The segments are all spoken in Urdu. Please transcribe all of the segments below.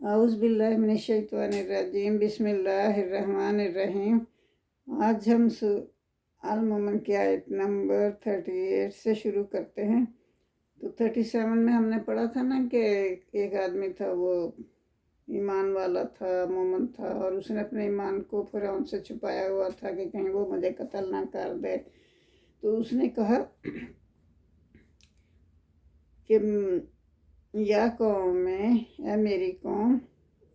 اعوذ باللہ من الشیطان الرجیم، بسم اللہ الرحمن الرحیم۔ آج ہم المومن کی آیت نمبر 38 سے شروع کرتے ہیں۔ تو 37 میں ہم نے پڑھا تھا نا کہ ایک آدمی تھا، وہ ایمان والا تھا، مومن تھا، اور اس نے اپنے ایمان کو فرعون سے چھپایا ہوا تھا کہ کہیں وہ مجھے قتل نہ کر دے۔ تو اس نے کہا کہ یا قوم، اے میری قوم،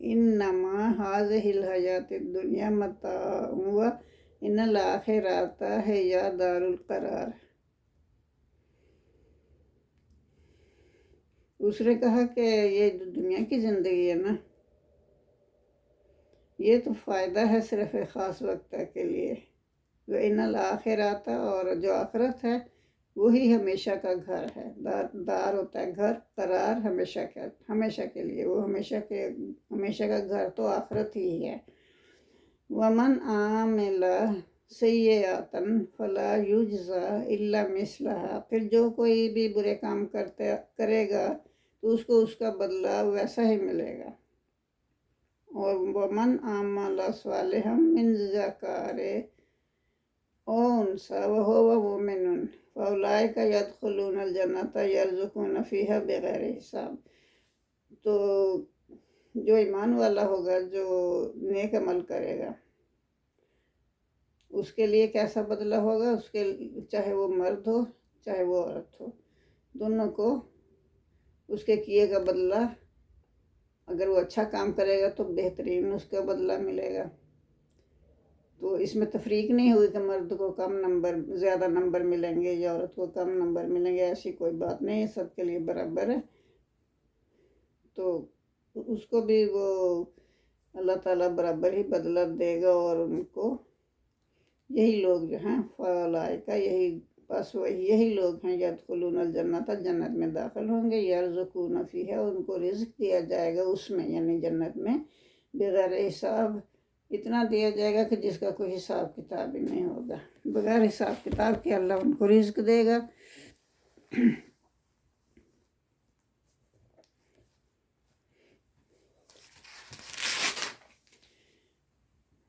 انما هذه الحیات الدنیا متاع وان الاخرۃ ہی دار القرار۔ اس نے کہا کہ یہ جو دنیا کی زندگی ہے نا، یہ تو فائدہ ہے صرف ایک خاص وقت کے لیے، وان الاخرۃ، اور جو آخرت ہے وہی ہمیشہ کا گھر ہے۔ دار ہوتا ہے گھر، قرار ہمیشہ کے لیے، وہ ہمیشہ کا گھر تو آخرت ہی ہے۔ ومن عامل سیئۃ فلا یجزی الا مثلھا، پھر جو کوئی بھی برے کام کرے گا تو اس کو اس کا بدلہ ویسا ہی ملے گا۔ اور ومن عمل صالحا من ذکر او انثی وہو مؤمن فاولئک یدخلون الجنۃ یرزقون فیہا بغیر حساب۔ تو جو ایمان والا ہوگا، جو نیک عمل کرے گا، اس کے لیے کیسا بدلہ ہوگا؟ اس کے چاہے وہ مرد ہو چاہے وہ عورت ہو، دونوں کو اس کے کیے کا بدلہ، اگر وہ اچھا کام کرے گا تو بہترین اس کا بدلہ ملے گا۔ تو اس میں تفریق نہیں ہوئی کہ مرد کو زیادہ نمبر ملیں گے یا عورت کو کم نمبر ملیں گے، ایسی کوئی بات نہیں ہے، سب کے لیے برابر ہے۔ تو اس کو بھی وہ اللہ تعالیٰ برابر ہی بدلہ دے گا، اور ان کو یہی لوگ جو ہیں فاولئک، یہی لوگ ہیں یدخلون الجنۃ، جنت میں داخل ہوں گے، یرزقون فیہا، ان کو رزق دیا جائے گا اس میں، یعنی جنت میں، بغیر حساب، اتنا دیا جائے گا کہ جس کا کوئی حساب کتاب ہی نہیں ہوگا۔ بغیر حساب کتاب کے اللہ ان کو رزق دے گا۔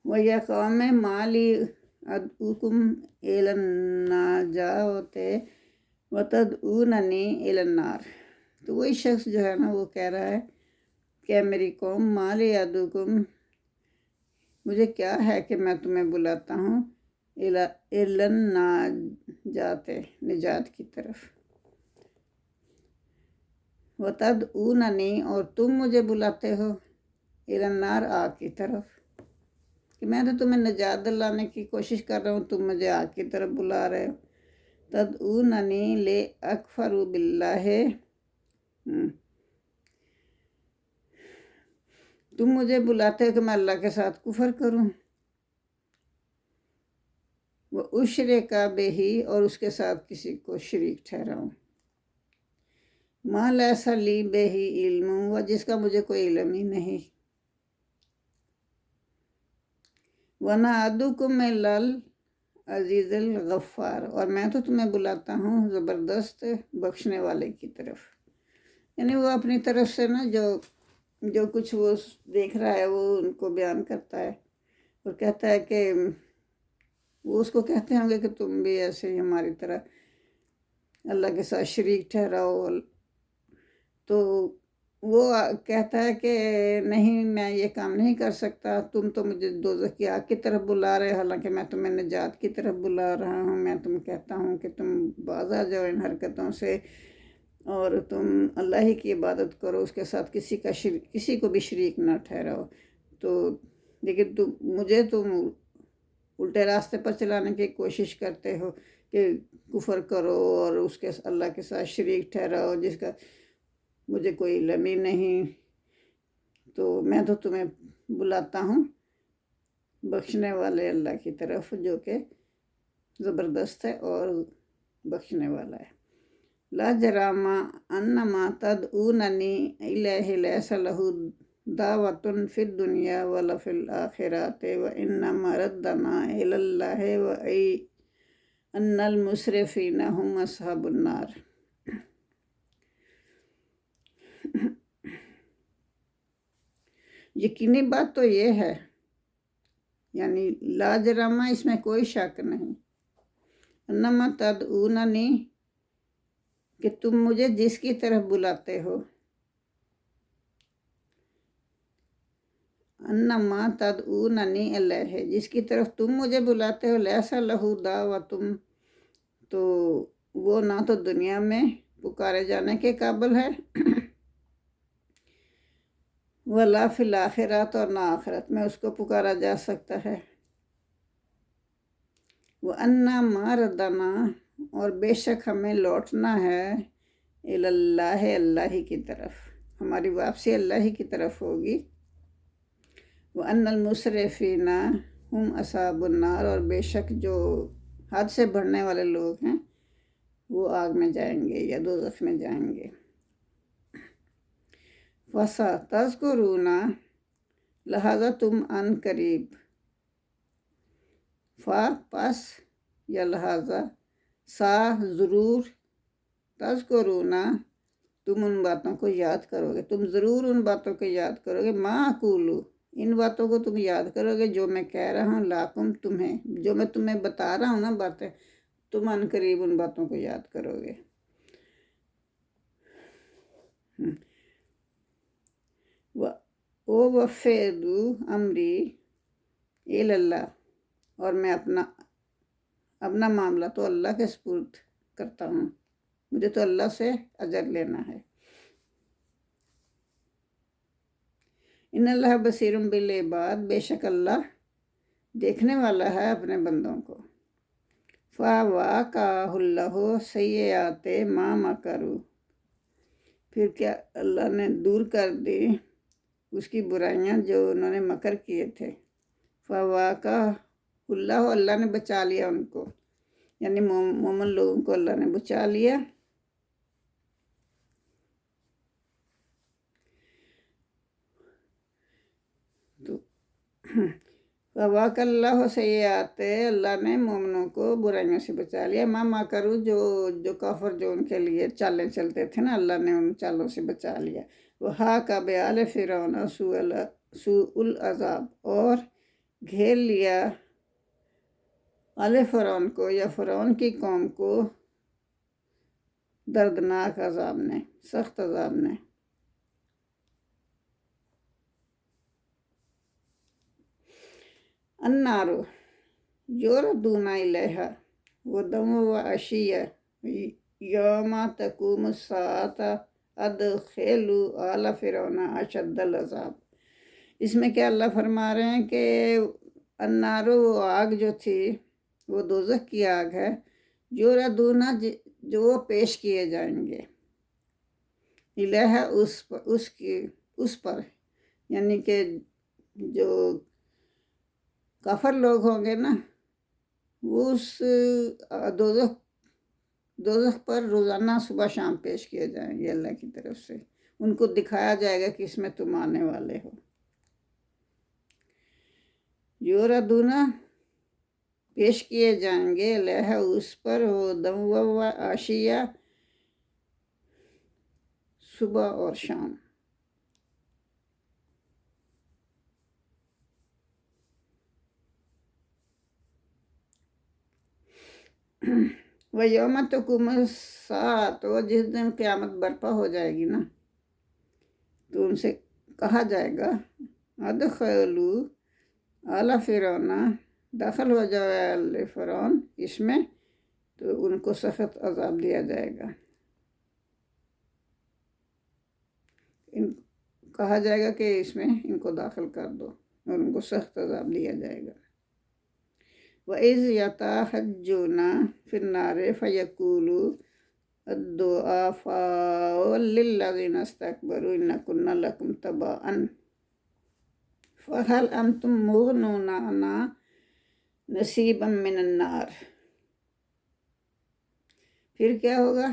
وَيَا قَوْمِ مَا لِي أَدْعُوكُمْ إِلَى النَّجَاةِ وَتَدْعُونَنِي إِلَى النَّارِ۔ تو وہی شخص جو ہے نا، وہ کہہ رہا ہے کہ میری قوم، مَا لِي أَدْعُوكُمْ، مجھے کیا ہے کہ میں تمہیں بلاتا ہوں، إِلَى النَّجَاةِ، نجات کی طرف، وَتَدْعُونَنِي، اور تم مجھے بلاتے ہو، إِلَى النَّارِ، آگ کی طرف، کہ میں تو تمہیں نجات دلانے کی کوشش کر رہا ہوں، تم مجھے آگ کی طرف بلا رہے ہو۔ تدعوننی لأکفر باللہ، تم مجھے بلاتے ہو کہ میں اللہ کے ساتھ کفر کروں، واشرک بہ، اور اس کے ساتھ کسی کو شریک ٹھہراؤں، ما لیس لی بہ علم، و جس کا مجھے کوئی علم ہی نہیں، وَنَا أَدْعُوكُمْ إِلَى الْعَزِيزِ الْغَفَّارِ، اور میں تو تمہیں بلاتا ہوں زبردست بخشنے والے کی طرف۔ یعنی وہ اپنی طرف سے نا جو کچھ وہ دیکھ رہا ہے وہ ان کو بیان کرتا ہے، اور کہتا ہے کہ وہ اس کو کہتے ہوں گے کہ تم بھی ایسے ہی ہماری طرح اللہ کے ساتھ شریک ٹھہراؤ، تو وہ کہتا ہے کہ نہیں، میں یہ کام نہیں کر سکتا، تم تو مجھے دوزخ کی آگ کی طرف بلا رہے، حالانکہ میں تمہیں نجات کی طرف بلا رہا ہوں۔ میں تم کہتا ہوں کہ تم باز آ جاؤ ان حرکتوں سے، اور تم اللہ ہی کی عبادت کرو، اس کے ساتھ کسی کو بھی شریک نہ ٹھہراؤ۔ تو لیکن مجھے تم الٹے راستے پر چلانے کی کوشش کرتے ہو کہ کفر کرو اور اللہ کے ساتھ شریک ٹھہراؤ، جس کا مجھے کوئی علم ہی نہیں۔ تو میں تو تمہیں بلاتا ہوں بخشنے والے اللہ کی طرف، جو کہ زبردست ہے اور بخشنے والا ہے۔ لا جرم انما تدعوننی الیہ لیس لہ دعوۃ فی الدنیا ولا فی الآخرۃ وان مردنا الی اللہ وان المسرفین هم اصحاب النار۔ یقینی بات تو یہ ہے، یعنی لاجرامہ، اس میں کوئی شک نہیں، انما تدعوننی، کہ تم مجھے جس کی طرف بلاتے ہو، انما تدعوننی الیہ، جس کی طرف تم مجھے بلاتے ہو، لیسا لہو دعوتم، تو وہ نہ تو دنیا میں پکارے جانے کے قابل ہے ولا فی الآخرۃ، اور نہ آخرت میں اس کو پکارا جا سکتا ہے، وَأَنَّ مَرْدَنَا، اور بے شک ہمیں لوٹنا ہے، اللہ، اللہ ہی کی طرف، ہماری واپسی اللہ ہی کی طرف ہوگی، وَأَنَّ الْمُسْرِفِينَ هُمْ أَصْحَابُ النَّارِ، اور بے شک جو حد سے بڑھنے والے لوگ ہیں وہ آگ میں جائیں گے یا دوزخ میں جائیں گے، وَسَتَذْكُرُونَ، لہذا تم عن قریب، پس یا لہذا، ضرور، تذکرون، تم ان باتوں کو یاد کرو گے، تم ضرور ان باتوں کو یاد کرو گے، ما اقولو، ان باتوں کو تم یاد کرو گے جو میں کہہ رہا ہوں، لاکم، تمہیں، جو میں تمہیں بتا رہا ہوں نا باتیں، تم عن قریب ان باتوں کو یاد کرو گے، وَأُفَوِّضُ أَمْرِي إِلَى اللَّهِ، اور میں اپنا معاملہ تو اللہ کے سپرد کرتا ہوں، مجھے تو اللہ سے اجر لینا ہے، ان اللہ بصیر بالعباد، بے شک اللہ دیکھنے والا ہے اپنے بندوں کو، فَوَقَعَهُ اللَّهُ سَيِّئَاتِ مَا مَكَرُوا، پھر کیا اللہ نے دور کر دی اس کی برائیاں جو انہوں نے مکر کیے تھے، فَوَقَعَهُ اللَّهُ، اللہ نے بچا لیا ان کو، یعنی مومن لوگوں کو اللہ نے بچا لیا، تو فَوَقَعَ اللَّهُ سَيِّئَاتِ، اللہ نے مومنوں کو برائیوں سے بچا لیا، مَا مَكَرُوا، جو کافر جو ان کے لیے چالیں چلتے تھے نا، اللہ نے ان چالوں سے بچا لیا، وَحَاقَ بِآلِ فِرْعَوْنَ سُوءُ الْعَذَابِ، اور گھیر لیا آل فرعون کو یا فرعون کی قوم کو دردناک عذاب نے، سخت عذاب نے، النار یردون الیہا غدوا وعشیا یوم تقوم الساعة ادخلوا آل فرعون اشد العذاب، اس میں کیا اللہ فرما رہے ہیں کہ النار، وہ آگ جو تھی، وہ دوزخ کی آگ ہے، یردون، جو وہ پیش کیے جائیں گے، الہ، اس پر، یعنی کہ جو کافر لوگ ہوں گے نا، وہ اس دوزخ پر روزانہ صبح شام پیش کیے جائیں گے اللہ کی طرف سے، ان کو دکھایا جائے گا کہ اس میں تم آنے والے ہو، یردون، پیش کیے جائیں گے، الہ، اس پر، غدوا وعشیا، صبح اور شام، وَيَوْمَ تَقُومُ السَّاعَةُ، تو جس دن قیامت برپا ہو جائے گی نا، تو ان سے کہا جائے گا، ادخلوا آل فرعون، داخل ہو جاؤ آل فرعون اس میں، تو ان کو سخت عذاب دیا جائے گا، کہا جائے گا کہ اس میں ان کو داخل کر دو اور ان کو سخت عذاب دیا جائے گا، وَإِذْ يَتَحَاجُّونَ فِي النَّارِ فَيَقُولُ الضُّعَفَاءُ لِلَّذِينَ اسْتَكْبَرُوا إِنَّا كُنَّا لَكُمْ تَبَعًا فَهَلْ أَنْتُمْ مُغْنُونَ عَنَّا نَصِيبًا مِّنَ النَّارِ، پھر کیا ہوگا،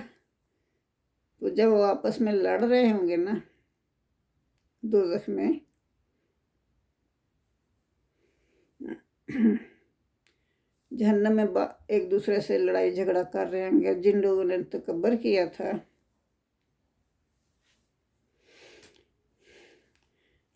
تو جب وہ آپس میں لڑ رہے ہوں گے نا دوزخ میں، جہنم میں ایک دوسرے سے لڑائی جھگڑا کر رہے ہوں گے، جن لوگوں نے تکبر کیا تھا،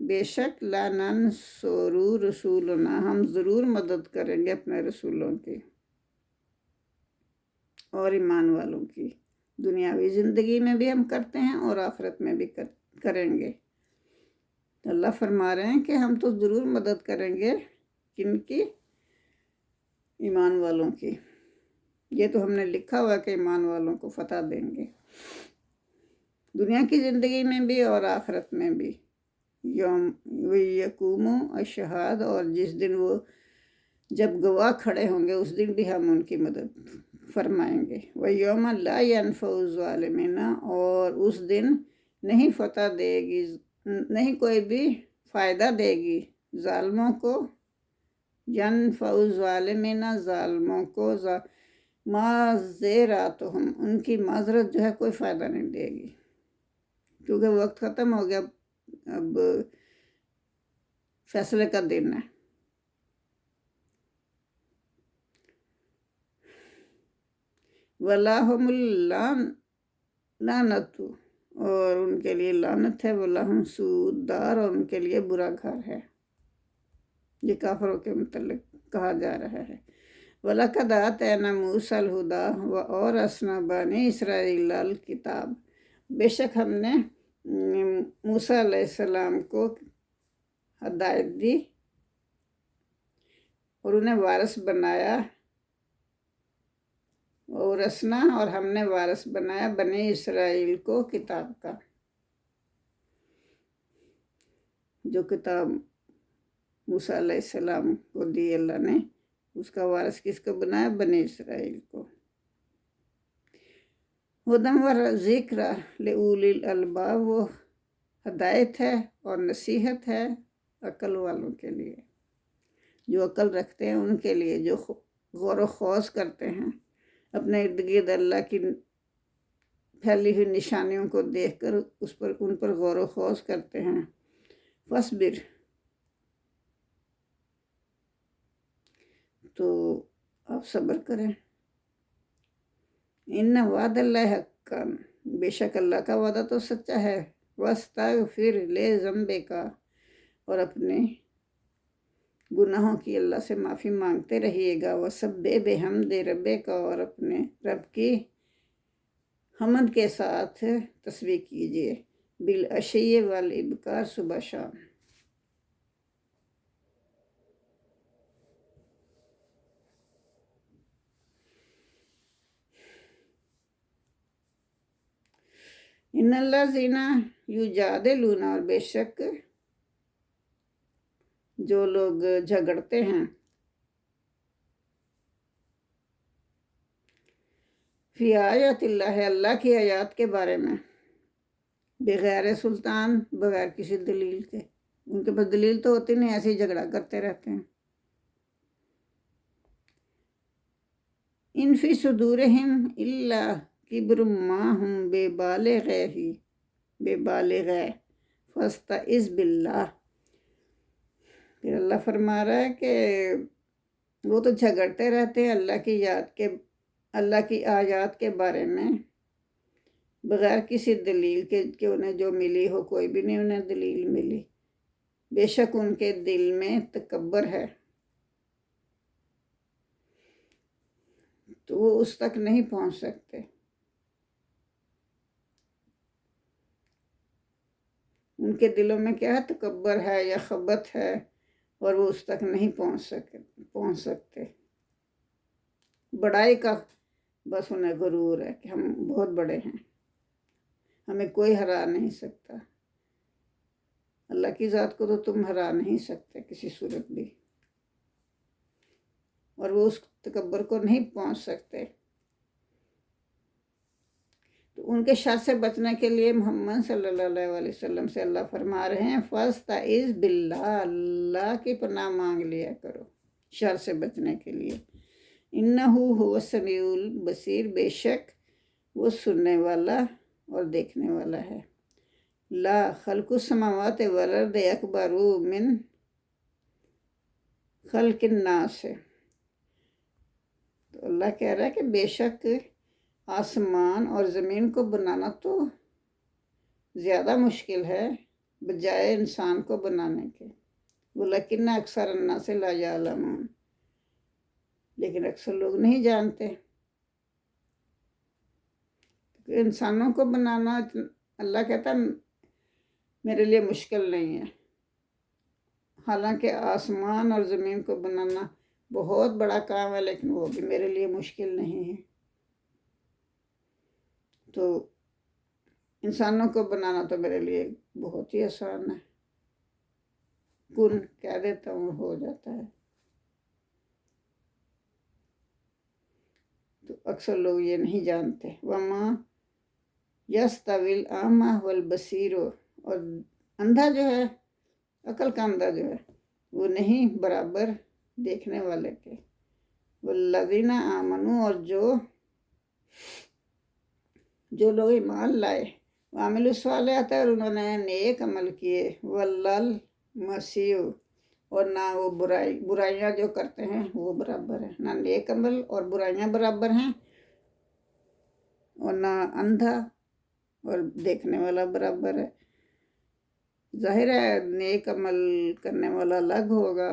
بے شک لا ننصر رسولنا، ہم ضرور مدد کریں گے اپنے رسولوں کی اور ایمان والوں کی، دنیاوی زندگی میں بھی ہم کرتے ہیں اور آخرت میں بھی کریں گے۔ تو اللہ فرما رہے ہیں کہ ہم تو ضرور مدد کریں گے، کن کی؟ ایمان والوں کی۔ یہ تو ہم نے لکھا ہوا کہ ایمان والوں کو فتح دیں گے، دنیا کی زندگی میں بھی اور آخرت میں بھی۔ یوم یقوم الشہاد، اور جس دن وہ جب گواہ کھڑے ہوں گے اس دن بھی ہم ان کی مدد فرمائیں گے۔ وَيَوْمَ لَا يَنْفَعُ الظَّالِمِينَ، اور اس دن نہیں فتح دے گی، نہیں کوئی بھی فائدہ دے گی ظالموں کو، يَنْفَعُ الظَّالِمِينَ ظالموں کو، معذراتہم ان کی معذرت جو ہے کوئی فائدہ نہیں دے گی، کیونکہ وقت ختم ہو گیا، اب فیصلے کا دن ہے۔ وَلَهُمُ اللعنۃ، اور ان کے لیے لعنت ہے، وَلَهُمْ سُوءُ الدار، اور ان کے لیے برا گھر ہے۔ یہ کافروں کے متعلق کہا جا رہا ہے۔ وَلَقَدْ آتَيْنَا مُوسَى الْهُدَىٰ وَأَوْرَثْنَا بَنِي إِسْرَائِيلَ الْكِتَابَ، بے شک ہم نے موسیٰ علیہ السلام کو ہدایت دی اور انہیں وارث بنایا، ورثنا، اور ہم نے وارث بنایا بنی اسرائیل کو کتاب کا۔ جو کتاب موسیٰ علیہ السلام کو دی اللہ نے، اس کا وارث کس کو بنایا؟ بنی اسرائیل کو۔ ہدی و ذکر لأولی الالباب، وہ ہدایت ہے اور نصیحت ہے عقل والوں کے لیے، جو عقل رکھتے ہیں ان کے لیے، جو غور و خوض کرتے ہیں، اپنے ارد گرد اللہ کی پھیلی ہوئی نشانیوں کو دیکھ کر ان پر غور و خوض کرتے ہیں۔ فاصبر، تو آپ صبر کریں۔ ان وعد اللہ حق، بے شک اللہ کا وعدہ تو سچا ہے۔ واستغفر لذنبک، اور اپنے گناہوں کی اللہ سے معافی مانگتے رہیے گا۔ وسبح بحمد ربک، اور اپنے رب کی حمد کے ساتھ تسبیح کیجیے۔ بالعشی والابکار، صبح شام۔ ان الذین یجادلون، اور بے شک جو لوگ جھگڑتے ہیں، فی آیات اللہ، اللہ کی آیات کے بارے میں، بغیر سلطان، بغیر کسی دلیل کے، ان کے پاس دلیل تو ہوتی نہیں، ایسے ہی جھگڑا کرتے رہتے ہیں۔ ان فی صدورہم الا کبر ما ہم ببالغہ فاستعذ باللہ۔ پھر اللہ فرما رہا ہے کہ وہ تو جھگڑتے رہتے ہیں اللہ کی آیات کے بارے میں، بغیر کسی دلیل کے کہ انہیں جو ملی ہو، کوئی بھی نہیں انہیں دلیل ملی۔ بے شک ان کے دل میں تکبر ہے، تو وہ اس تک نہیں پہنچ سکتے۔ ان کے دلوں میں کیا ہے؟ تکبر ہے یا خبث ہے، اور وہ اس تک نہیں پہنچ سکتے۔ بڑائی کا بس انہیں غرور ہے کہ ہم بہت بڑے ہیں، ہمیں کوئی ہرا نہیں سکتا۔ اللہ کی ذات کو تو تم ہرا نہیں سکتے کسی صورت بھی، اور وہ اس تکبر کو نہیں پہنچ سکتے۔ تو ان کے شر سے بچنے کے لیے محمد صلی اللہ علیہ وسلم سے اللہ فرما رہے ہیں فاستعذ باللہ، اللہ کی پناہ مانگ لیا کرو شر سے بچنے کے لیے۔ انہ هو السمیع البصیر، بے شک وہ سننے والا اور دیکھنے والا ہے۔ لا خلق السماوات والارض اکبر من خلق الناس، تو اللہ کہہ رہا ہے کہ بے شک آسمان اور زمین کو بنانا تو زیادہ مشکل ہے بجائے انسان کو بنانے کے، ولیکن اکثر الناس لا یعلمون، لیکن اکثر لوگ نہیں جانتے کہ انسانوں کو بنانا اللہ کہتا میرے لیے مشکل نہیں ہے، حالانکہ آسمان اور زمین کو بنانا بہت بڑا کام ہے، لیکن وہ بھی میرے لیے مشکل نہیں ہے۔ تو انسانوں کو بنانا تو میرے لیے بہت ہی آسان ہے، کن کہہ دیتا ہوں ہو جاتا ہے۔ تو اکثر لوگ یہ نہیں جانتے۔ وما یستوی الاعمی والبصیر، اور اندھا جو ہے، عقل کا اندھا جو ہے، وہ نہیں برابر دیکھنے والے کے۔ والذین آمنوا، اور جو لوگ ایمان لائے، وعملوا الصالحات، اور انہوں نے نیک عمل کیے، والمسیح، اور نہ وہ برائیاں جو کرتے ہیں وہ برابر ہیں، نہ نیک عمل اور برائیاں برابر ہیں، اور نہ اندھا اور دیکھنے والا برابر ہے۔ ظاہر ہے نیک عمل کرنے والا الگ ہوگا،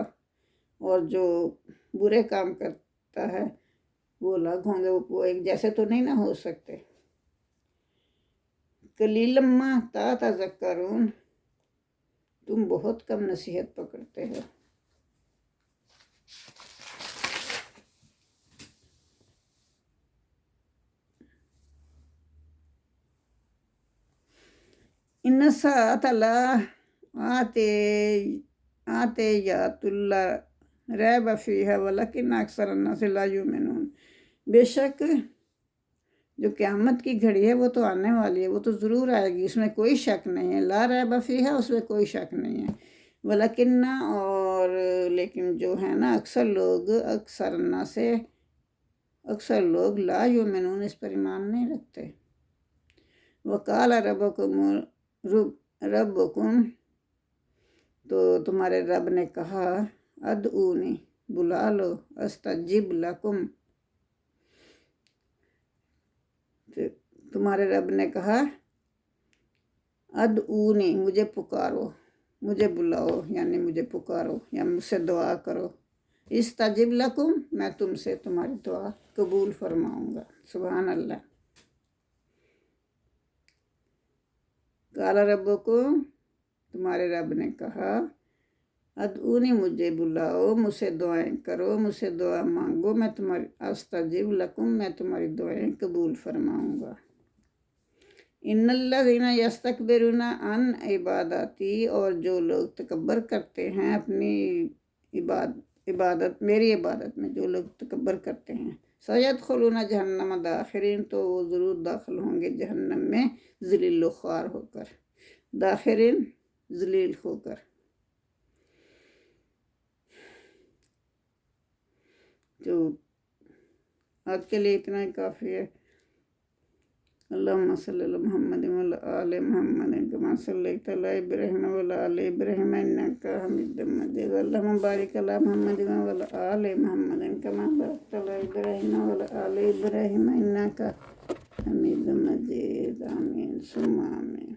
اور جو برے کام کرتا ہے وہ الگ ہوں گے، وہ ایک جیسے تو نہیں نہ ہو سکتے۔ قلیلا ما تذکرون، تم بہت کم نصیحت پکڑتے ہو۔ ان الساعۃ لآتیۃ لا ریب فیہا ولکن اکثر الناس لا یؤمنون، بے شک جو قیامت کی گھڑی ہے وہ تو آنے والی ہے، وہ تو ضرور آئے گی، اس میں کوئی شک نہیں ہے۔ لا ریب فیہا، اس میں کوئی شک نہیں ہے۔ ولیکن، اور لیکن جو ہے نا اکثر لوگ لا یؤمنون، اس پر ایمان نہیں رکھتے۔ وقال ربکم، تو تمہارے رب نے کہا، ادعونی، بلا لو، استجب لکم، تمہارے رب نے کہا ادعونی، مجھے پکارو، مجھے بلاؤ، یعنی مجھے پکارو یا مجھ سے دعا کرو، استجب لکم، میں تم سے تمہاری دعا قبول فرماؤں گا۔ سبحان اللہ۔ قال ربکم، تمہارے رب نے کہا، ادعونی، مجھے بلاؤ، مجھ سے دعائیں کرو، مجھ سے دعا مانگو، میں تمہاری استجب لکم، میں تمہاری دعائیں قبول فرماؤں گا۔ ان الذین یستکبرون عن عبادتی، اور جو لوگ تکبر کرتے ہیں اپنی میری عبادت میں، جو لوگ تکبر کرتے ہیں، سیدخلون جہنم داخرین، تو وہ ضرور داخل ہوں گے جہنم میں ذلیل و خوار ہو کر، داخرین ذلیل ہو کر۔ تو آج کے لیے اتنا ہی کافی ہے۔ اللہم صلی علی محمد وعلی آل محمد کما صلیت علی ابراہیم وعلی آل ابراہیم انک حمید مجید، اللہم بارک علی محمد وعلی آل محمد کما بارکت علی ابراہیم وعلی آل ابراہیم انک حمید مجید۔ آمین ثم آمین۔